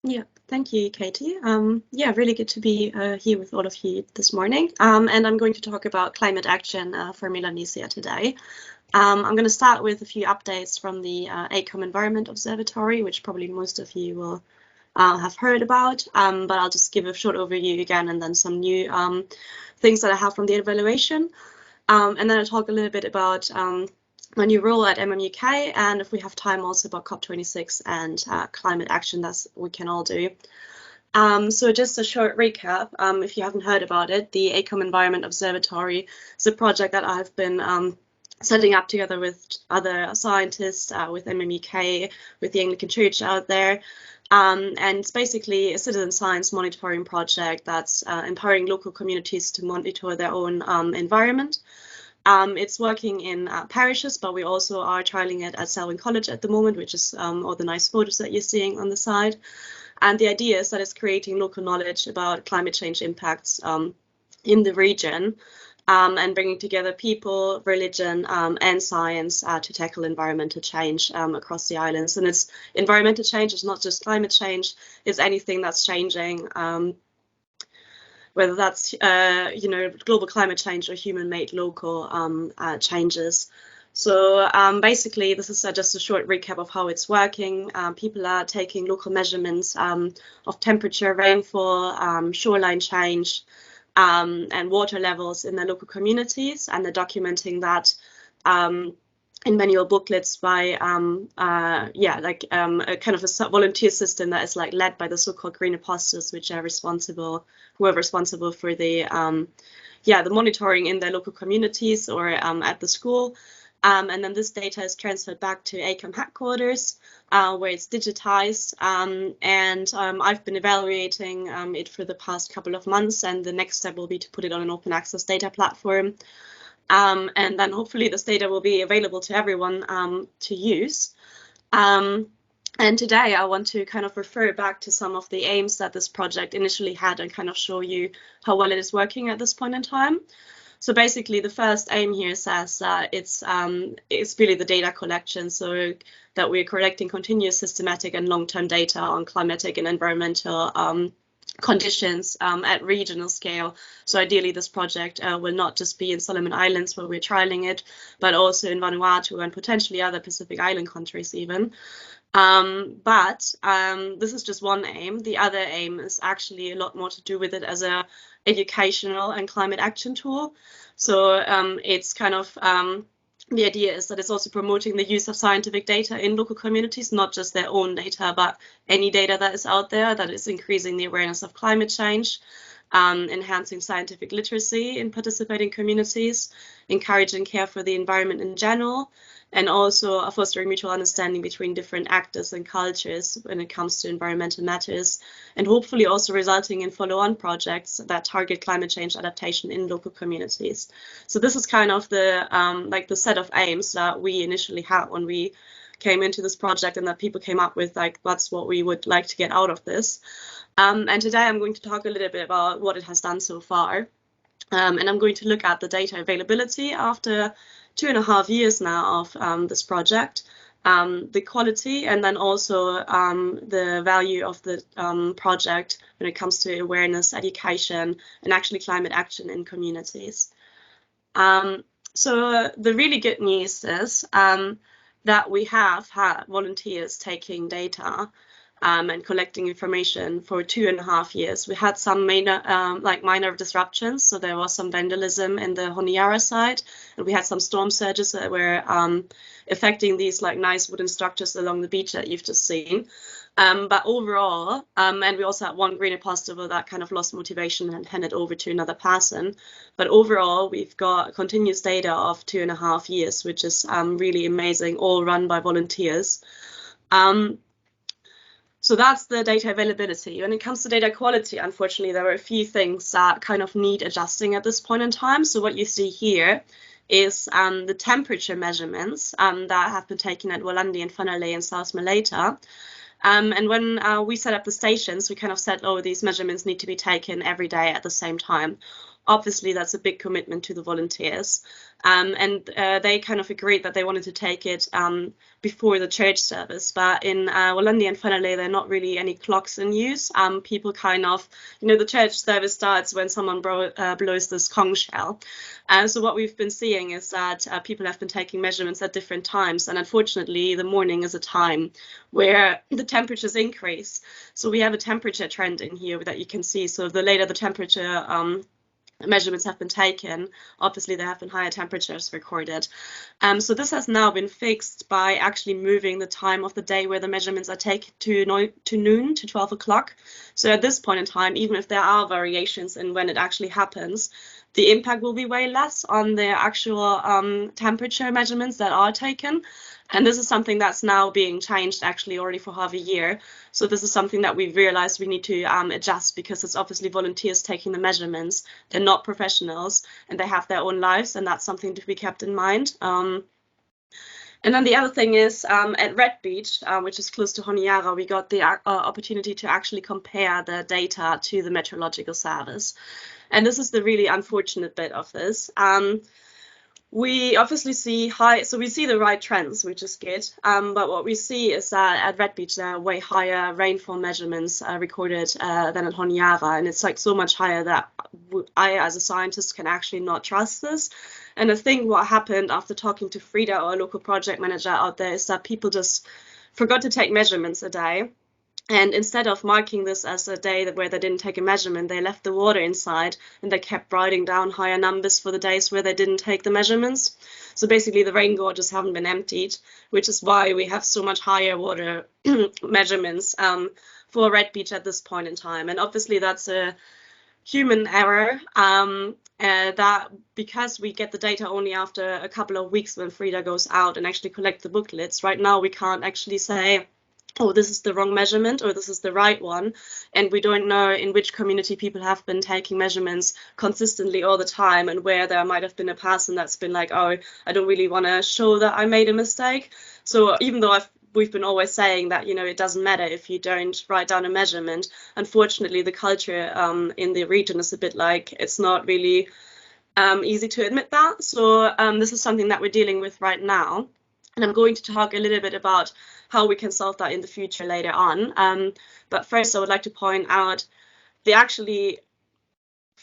Yeah, thank you, Katie. Yeah, really good to be here with all of you this morning. And I'm going to talk about climate action for Melanesia today. I'm going to start with a few updates from the ACOM Environment Observatory, which probably most of you will have heard about, but I'll just give a short overview again and then some new things that I have from the evaluation. And then I'll talk a little bit about my new role at MMUK, and if we have time also about COP26 and climate action that we can all do. So just a short recap, if you haven't heard about it, the ACOM Environment Observatory is a project that I've been setting up together with other scientists, with MMUK, with the Anglican Church out there. And it's basically a citizen science monitoring project that's empowering local communities to monitor their own environment. It's working in parishes, but we also are trialing it at Selwyn College at the moment, which is all the nice photos that you're seeing on the side. And the idea is that it's creating local knowledge about climate change impacts in the region, and bringing together people, religion, and science to tackle environmental change across the islands. And it's environmental change is not just climate change, it's anything that's changing, whether that's global climate change or human-made local changes. So basically, this is just a short recap of how it's working. People are taking local measurements of temperature, rainfall, shoreline change, and water levels in their local communities, and they're documenting that in manual booklets by a kind of a volunteer system that is like led by the so-called green apostles, which are who are responsible for the monitoring in their local communities or at the school. And then this data is transferred back to ACOM headquarters, where it's digitized. And I've been evaluating it for the past couple of months, and the next step will be to put it on an open access data platform. And then hopefully this data will be available to everyone to use. And today I want to kind of refer back to some of the aims that this project initially had and kind of show you how well it is working at this point in time. So basically, the first aim here says that it's really the data collection, so that we're collecting continuous, systematic, and long-term data on climatic and environmental conditions at regional scale. So ideally, this project will not just be in Solomon Islands where we're trialing it, but also in Vanuatu and potentially other Pacific Island countries even. But this is just one aim. The other aim is actually a lot more to do with it as a educational and climate action tool. So it's kind of the idea is that it's also promoting the use of scientific data in local communities, not just their own data, but any data that is out there that is increasing the awareness of climate change, enhancing scientific literacy in participating communities, encouraging care for the environment in general, and also fostering mutual understanding between different actors and cultures when it comes to environmental matters, and hopefully also resulting in follow-on projects that target climate change adaptation in local communities. So this is kind of the the set of aims that we initially had when we came into this project, and that people came up with, like, that's what we would like to get out of this. And today I'm going to talk a little bit about what it has done so far. And I'm going to look at the data availability after 2.5 years now of this project, the quality, and then also the value of the project when it comes to awareness, education, and actually climate action in communities. So the really good news is that we have had volunteers taking data and collecting information for 2.5 years. We had some minor disruptions. So there was some vandalism in the Honiara side, and we had some storm surges that were affecting these like nice wooden structures along the beach that you've just seen. But overall, and we also had one green apostle that kind of lost motivation and handed over to another person. But overall, we've got continuous data of 2.5 years, which is really amazing, all run by volunteers. So that's the data availability. When it comes to data quality, unfortunately, there are a few things that kind of need adjusting at this point in time. So what you see here is the temperature measurements that have been taken at Walandi and Whanalei in South Malaita. And when we set up the stations, we kind of said, oh, these measurements need to be taken every day at the same time. obviously that's a big commitment to the volunteers. And they kind of agreed that they wanted to take it before the church service. But in Wallonia and Feneley, there are not really any clocks in use. People kind of, the church service starts when someone blows this conch shell. So what we've been seeing is that people have been taking measurements at different times. And unfortunately, the morning is a time where the temperatures increase. So we have a temperature trend in here that you can see. So the later the temperature measurements have been taken, obviously there have been higher temperatures recorded. So this has now been fixed by actually moving the time of the day where the measurements are taken to noon, to 12 o'clock. So at this point in time, even if there are variations in when it actually happens, the impact will be way less on the actual temperature measurements that are taken. And this is something that's now being changed actually already for half a year. So this is something that we've realized we need to adjust, because it's obviously volunteers taking the measurements. They're not professionals and they have their own lives, and that's something to be kept in mind. And then the other thing is at Red Beach, which is close to Honiara, we got the opportunity to actually compare the data to the meteorological service. And this is the really unfortunate bit of this. We obviously see we see the right trends, which is good. But what we see is that at Red Beach, there are way higher rainfall measurements recorded than at Honiara. And it's like so much higher that I, as a scientist, can actually not trust this. And I think what happened after talking to Frida, our local project manager out there, is that people just forgot to take measurements a day. And instead of marking this as a day where they didn't take a measurement, they left the water inside and they kept writing down higher numbers for the days where they didn't take the measurements. So basically the rain gorges haven't been emptied, which is why we have so much higher water measurements for Red Beach at this point in time. And obviously that's a human error, that because we get the data only after a couple of weeks when Frida goes out and actually collect the booklets, right now we can't actually say, oh, this is the wrong measurement or this is the right one. And we don't know in which community people have been taking measurements consistently all the time, and where there might have been a person that's been like, oh, I don't really want to show that I made a mistake. So even though we've been always saying that, it doesn't matter if you don't write down a measurement, unfortunately, the culture in the region is a bit like, it's not really easy to admit that. So this is something that we're dealing with right now. And I'm going to talk a little bit about how we can solve that in the future later on. But first, I would like to point out the actually,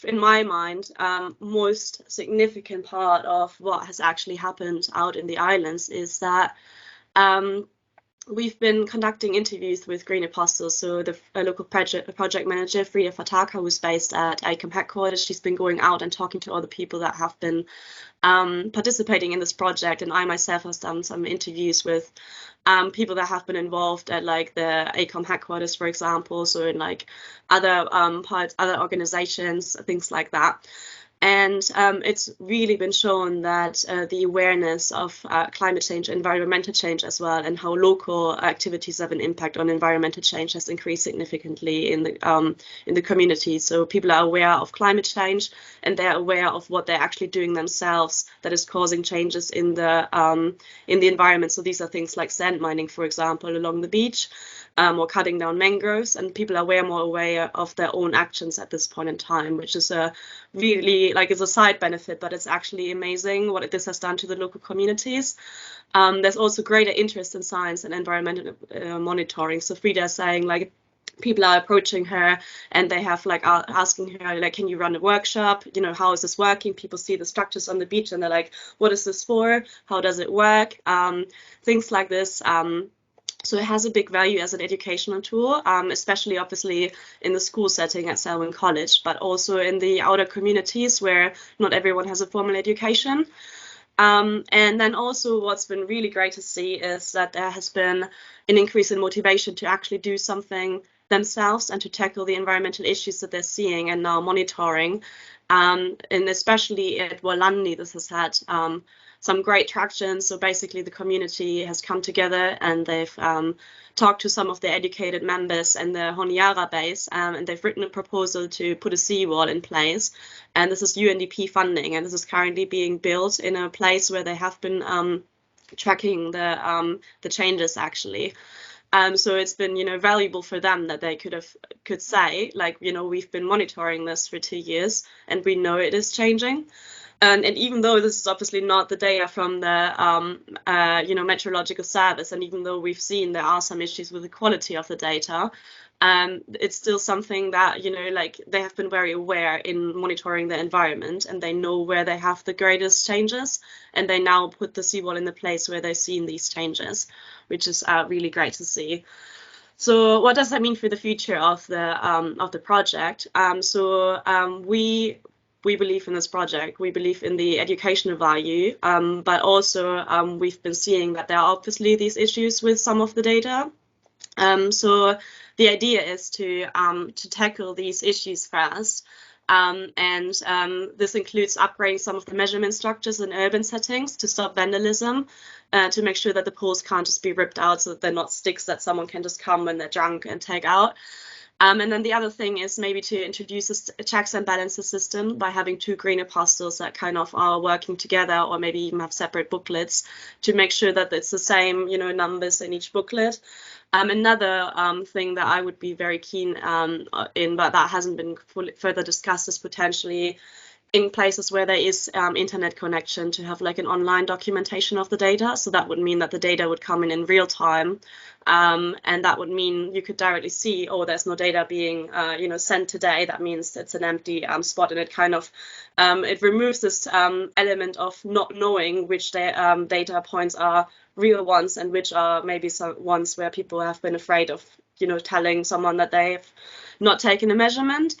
in my mind, most significant part of what has actually happened out in the islands is that we've been conducting interviews with Green Apostles. So the local project manager, Frida Fataka, who's based at ICOM headquarters, she's been going out and talking to all the people that have been participating in this project. And I myself have done some interviews with people that have been involved at like the ACOM headquarters, for example, so in like other other organizations, things like that. And it's really been shown that the awareness of climate change, environmental change as well, and how local activities have an impact on environmental change has increased significantly in the community. So people are aware of climate change, and they're aware of what they're actually doing themselves that is causing changes in the environment. So these are things like sand mining, for example, along the beach. Or cutting down mangroves, and people are more aware of their own actions at this point in time, which is a really, it's a side benefit, but it's actually amazing what this has done to the local communities. There's also greater interest in science and environmental monitoring. So Frida is saying, people are approaching her and they have asking her, can you run a workshop? How is this working? People see the structures on the beach and they're like, what is this for? How does it work? Things like this. So it has a big value as an educational tool, especially obviously in the school setting at Selwyn College, but also in the outer communities where not everyone has a formal education. And then also what's been really great to see is that there has been an increase in motivation to actually do something themselves and to tackle the environmental issues that they're seeing and now monitoring. And especially at Wallonia, this has had some great traction. So basically the community has come together and they've talked to some of the educated members in the Honiara base, and they've written a proposal to put a seawall in place. And this is UNDP funding, and this is currently being built in a place where they have been tracking the changes actually. So it's been, valuable for them that they could say, like, we've been monitoring this for 2 years and we know it is changing. And even though this is obviously not the data from the meteorological service, and even though we've seen there are some issues with the quality of the data, it's still something that, like, they have been very aware in monitoring the environment, and they know where they have the greatest changes, and they now put the seawall in the place where they've seen these changes, which is really great to see. So what does that mean for the future of the project? We believe in this project. We believe in the educational value, but also we've been seeing that there are obviously these issues with some of the data. So the idea is to tackle these issues first. This includes upgrading some of the measurement structures in urban settings to stop vandalism, to make sure that the poles can't just be ripped out, so that they're not sticks that someone can just come when they're drunk and take out. And then the other thing is maybe to introduce a checks and balances system by having 2 green apostles that kind of are working together, or maybe even have separate booklets to make sure that it's the same, numbers in each booklet. Another thing that I would be very keen in, but that hasn't been further discussed, is potentially in places where there is internet connection to have like an online documentation of the data. So that would mean that the data would come in real time. And that would mean you could directly see, oh, there's no data being, sent today. That means it's an empty spot, and it kind of, it removes this element of not knowing which data points are real ones and which are maybe some ones where people have been afraid of, telling someone that they've not taken a measurement.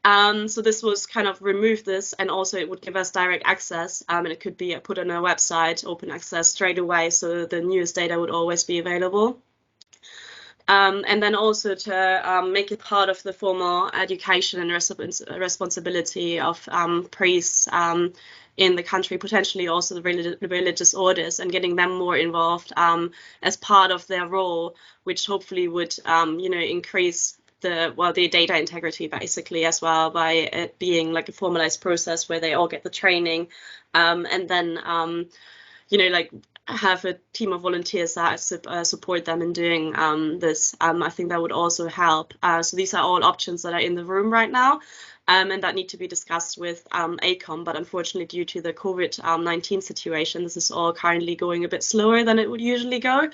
So this was kind of remove this, and also it would give us direct access, and it could be put on our website, open access straight away, so the newest data would always be available. And then also to make it part of the formal education and responsibility of priests in the country, potentially also the religious orders, and getting them more involved as part of their role, which hopefully would, increase the data integrity basically as well, by it being like a formalized process where they all get the training, and then like have a team of volunteers that support them in doing this. I think that would also help. So these are all options that are in the room right now, and that need to be discussed with ACOM, but unfortunately due to the COVID-19 situation, this is all currently going a bit slower than it would usually go.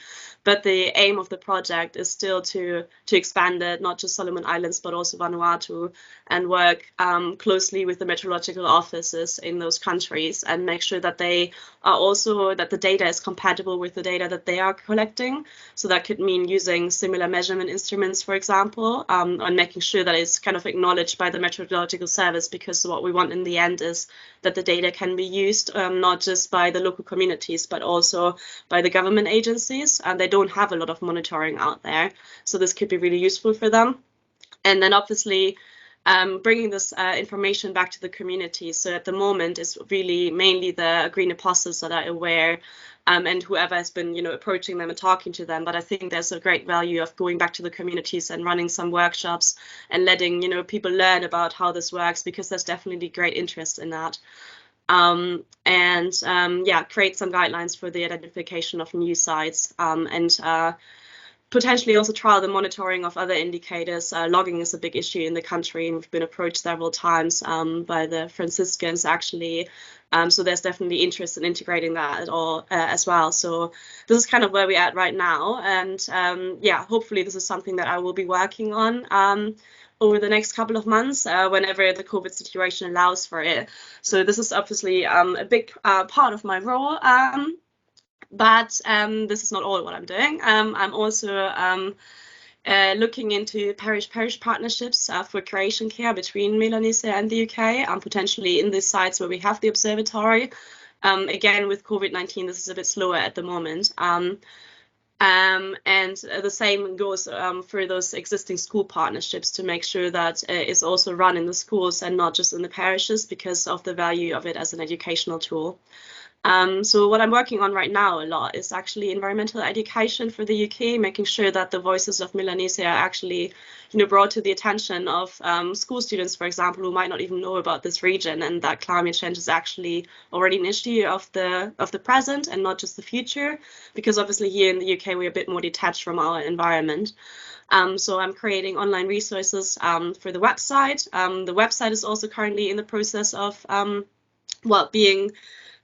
But the aim of the project is still to expand it, not just Solomon Islands, but also Vanuatu, and work closely with the meteorological offices in those countries, and make sure that they are also, that the data is compatible with the data that they are collecting. So that could mean using similar measurement instruments, for example, and making sure that it's kind of acknowledged by the meteorological service, because what we want in the end is that the data can be used not just by the local communities, but also by the government agencies, and they don't have a lot of monitoring out there. So this could be really useful for them. And then obviously bringing this information back to the community. So at the moment, it's really mainly the Green Apostles that are aware, and whoever has been, approaching them and talking to them. But I think there's a great value of going back to the communities and running some workshops and letting, people learn about how this works, because there's definitely great interest in that. Create some guidelines for the identification of new sites, and potentially also trial the monitoring of other indicators. Logging is a big issue in the country, and we've been approached several times by the Franciscans actually. So there's definitely interest in integrating that at all as well. So this is kind of where we're at right now, and hopefully this is something that I will be working on over the next couple of months, whenever the COVID situation allows for it. So this is obviously a big part of my role, but this is not all what I'm doing. I'm also looking into parish partnerships for creation care between Melanesia and the UK, potentially in the sites where we have the observatory. Again, with COVID-19, this is a bit slower at the moment. And the same goes for those existing school partnerships, to make sure that it's also run in the schools and not just in the parishes, because of the value of it as an educational tool. So what I'm working on right now a lot is actually environmental education for the UK, making sure that the voices of Melanesia are actually, brought to the attention of school students, for example, who might not even know about this region, and that climate change is actually already an issue of the present and not just the future, because obviously here in the UK we're a bit more detached from our environment. So I'm creating online resources for the website. The website is also currently in the process of being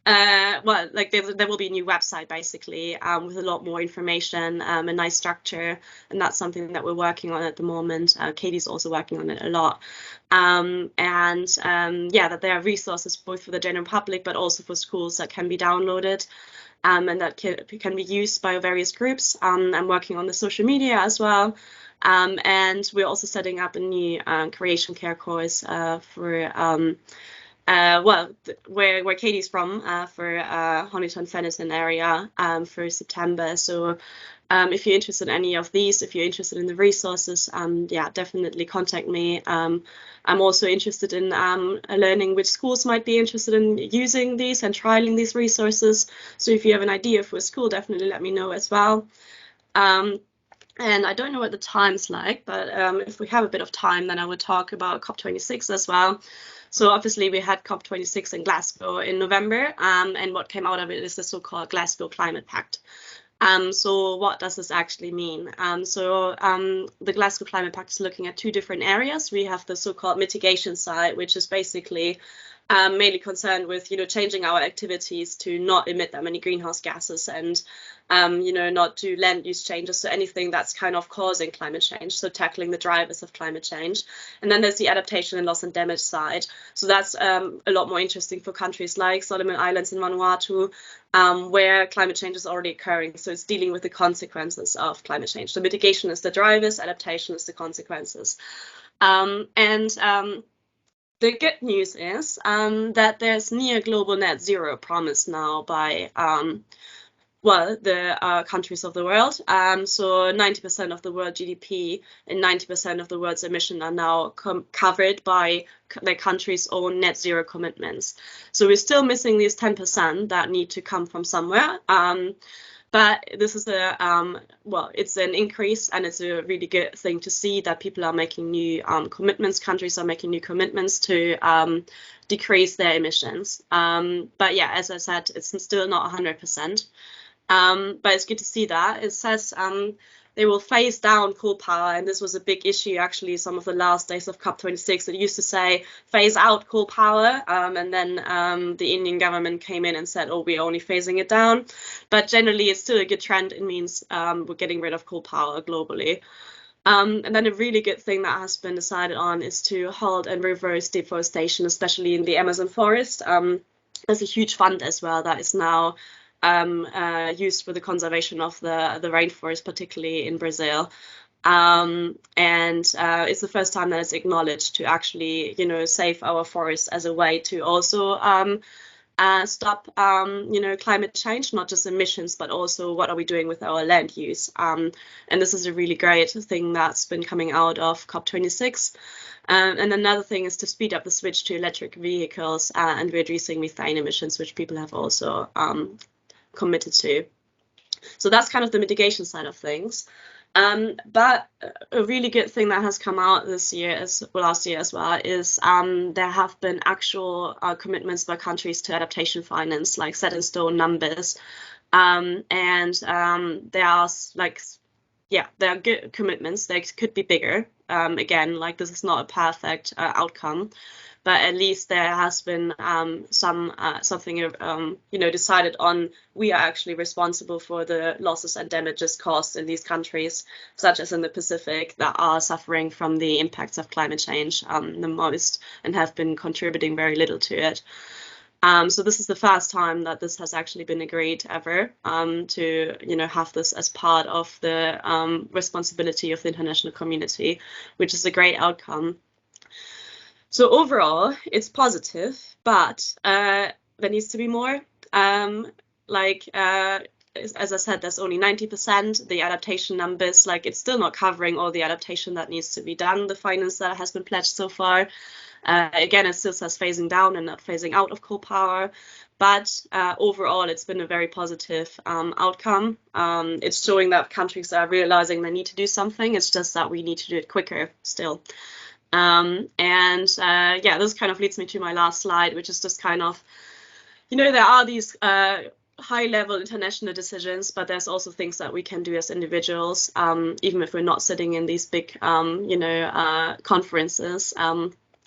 like there will be a new website basically with a lot more information, a nice structure, and that's something that we're working on at the moment. Katie's also working on it a lot, that there are resources both for the general public but also for schools that can be downloaded. And that can be used by various groups. I'm working on the social media as well. And we're also setting up a new creation care course for where Katie's from, for Honiton Fenton area for September. So if you're interested in any of these, if you're interested in the resources, definitely contact me. I'm also interested in learning which schools might be interested in using these and trialing these resources. So if you have an idea for a school, definitely let me know as well. And I don't know what the time's like, but if we have a bit of time, then I would talk about COP26 as well. So obviously we had COP26 in Glasgow in November, and what came out of it is the so-called Glasgow Climate Pact. So what does this actually mean? The Glasgow Climate Pact is looking at two different areas. We have the so-called mitigation side, which is basically mainly concerned with, changing our activities to not emit that many greenhouse gases and, not do land use changes. So anything that's kind of causing climate change. So tackling the drivers of climate change. And then there's the adaptation and loss and damage side. So that's a lot more interesting for countries like Solomon Islands and Vanuatu, where climate change is already occurring. So it's dealing with the consequences of climate change. So mitigation is the drivers, adaptation is the consequences. The good news is that there's near global net zero promised now by the countries of the world. So 90% of the world GDP and 90% of the world's emission are now covered by the country's own net zero commitments. So we're still missing these 10% that need to come from somewhere. But this is it's an increase, and it's a really good thing to see that people are making new commitments. Countries are making new commitments to decrease their emissions. But yeah, as I said, it's still not 100%. But it's good to see that. It says they will phase down coal power, and this was a big issue actually some of the last days of COP26. It used to say phase out coal power, and then the Indian government came in and said, oh, we're only phasing it down. But generally it's still a good trend. It means we're getting rid of coal power globally. And then a really good thing that has been decided on is to halt and reverse deforestation, especially in the Amazon forest. There's a huge fund as well that is now used for the conservation of the rainforest, particularly in Brazil. And it's the first time that it's acknowledged to actually, save our forests as a way to also stop, climate change, not just emissions, but also what are we doing with our land use. And this is a really great thing that's been coming out of COP26. And another thing is to speed up the switch to electric vehicles and reducing methane emissions, which people have also committed to. So that's kind of the mitigation side of things. But a really good thing that has come out last year as well is there have been actual commitments by countries to adaptation finance, like set in stone numbers, and there are there are good commitments. They could be bigger. Again, like this is not a perfect outcome, but at least there has been something decided on. We are actually responsible for the losses and damages caused in these countries, such as in the Pacific, that are suffering from the impacts of climate change the most and have been contributing very little to it. So this is the first time that this has actually been agreed ever, to have this as part of the responsibility of the international community, which is a great outcome. So overall, it's positive, but there needs to be more. As I said, there's only 90%. The adaptation numbers, it's still not covering all the adaptation that needs to be done, the finance that has been pledged so far. Again, it still says phasing down and not phasing out of coal power. But overall, it's been a very positive outcome. It's showing that countries are realizing they need to do something. It's just that we need to do it quicker still. Yeah, this kind of leads me to my last slide, which is just kind of, there are these high-level international decisions, but there's also things that we can do as individuals, even if we're not sitting in these big, conferences.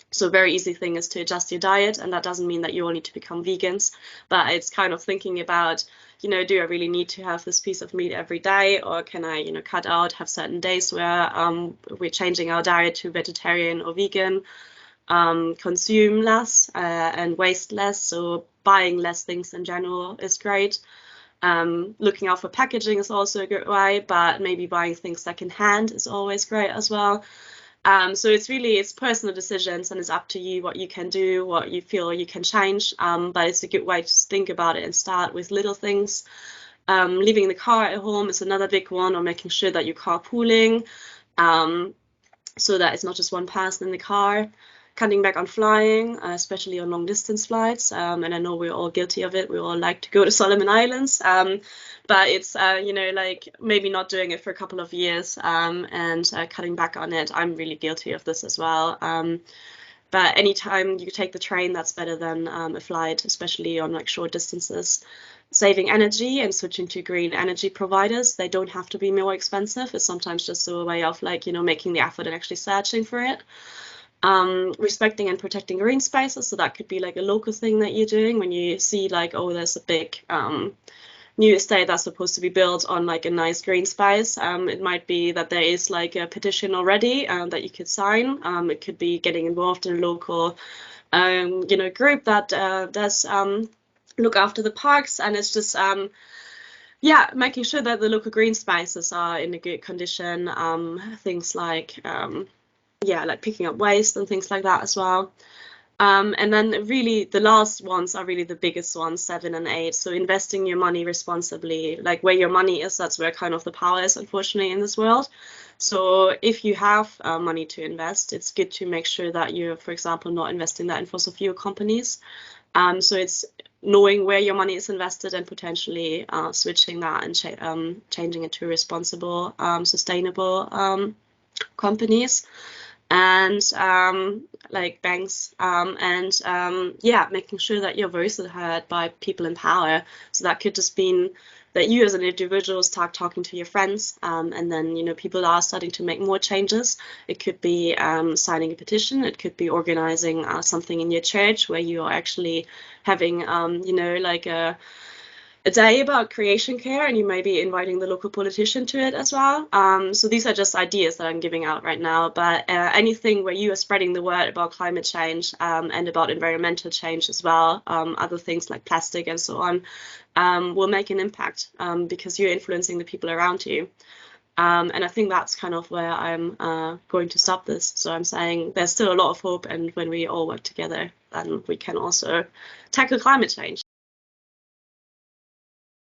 So a very easy thing is to adjust your diet, and that doesn't mean that you all need to become vegans, but it's kind of thinking about, do I really need to have this piece of meat every day, or can I, cut out, have certain days where we're changing our diet to vegetarian or vegan, consume less and waste less, so buying less things in general is great. Looking out for packaging is also a good way, but maybe buying things secondhand is always great as well. So it's personal decisions, and it's up to you what you can do, what you feel you can change, but it's a good way to think about it and start with little things. Leaving the car at home is another big one, or making sure that you're carpooling, so that it's not just one person in the car. Cutting back on flying, especially on long distance flights, and I know we're all guilty of it. We all like to go to Solomon Islands, but it's like maybe not doing it for a couple of years, and cutting back on it. I'm really guilty of this as well. But anytime you take the train, that's better than a flight, especially on like short distances. Saving energy and switching to green energy providers. They don't have to be more expensive. It's sometimes just a way of making the effort and actually searching for it. Respecting and protecting green spaces, so that could be like a local thing that you're doing when you see there's a big new estate that's supposed to be built on like a nice green space. It might be that there is like a petition already that you could sign. It could be getting involved in a local group that does look after the parks, and it's just making sure that the local green spaces are in a good condition. Things like like picking up waste and things like that as well. And then really the last ones are really the biggest ones, 7 and 8. So investing your money responsibly, like where your money is, that's where kind of the power is, unfortunately, in this world. So if you have money to invest, it's good to make sure that you're, for example, not investing that in fossil fuel companies. So it's knowing where your money is invested and potentially switching that and changing it to responsible, sustainable companies. And like banks, making sure that your voice is heard by people in power. So that could just mean that you as an individual start talking to your friends, and then people are starting to make more changes. It could be signing a petition. It could be organizing something in your church where you are actually having like a day about creation care, and you may be inviting the local politician to it as well. So these are just ideas that I'm giving out right now, but anything where you are spreading the word about climate change and about environmental change as well, other things like plastic and so on, will make an impact because you're influencing the people around you. And I think that's kind of where I'm going to stop this. So I'm saying there's still a lot of hope, and when we all work together, then we can also tackle climate change.